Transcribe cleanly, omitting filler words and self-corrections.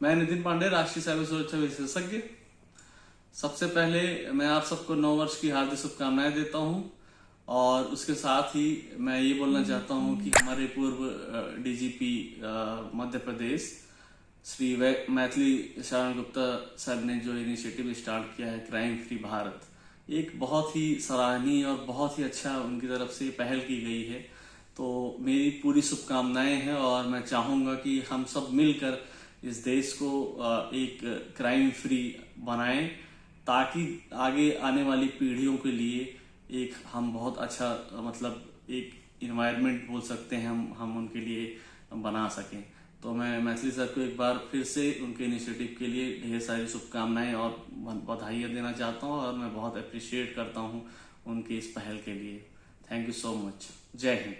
मैं नितिन पांडे, राष्ट्रीय साइबर सुरक्षा विशेषज्ञ। सबसे पहले मैं आप सबको नव वर्ष की हार्दिक शुभकामनाएं देता हूं और उसके साथ ही मैं ये बोलना चाहता हूं कि हमारे पूर्व डीजीपी मध्य प्रदेश श्री मैथिली शरण गुप्ता सर ने जो इनिशिएटिव स्टार्ट किया है क्राइम फ्री भारत, एक बहुत ही सराहनीय और बहुत ही अच्छा उनकी तरफ से पहल की गई है। तो मेरी पूरी शुभकामनाएं हैं और मैं चाहूंगा कि हम सब मिलकर इस देश को एक क्राइम फ्री बनाएं, ताकि आगे आने वाली पीढ़ियों के लिए एक हम बहुत अच्छा मतलब एक इन्वायरमेंट बोल सकते हैं हम उनके लिए बना सकें। तो मैं मैथिली सर को एक बार फिर से उनके इनिशिएटिव के लिए ढेर सारी शुभकामनाएं और बधाइयाँ देना चाहता हूं और मैं बहुत अप्रिशिएट करता हूं उनकी इस पहल के लिए। Thank you so much. जय हिंद।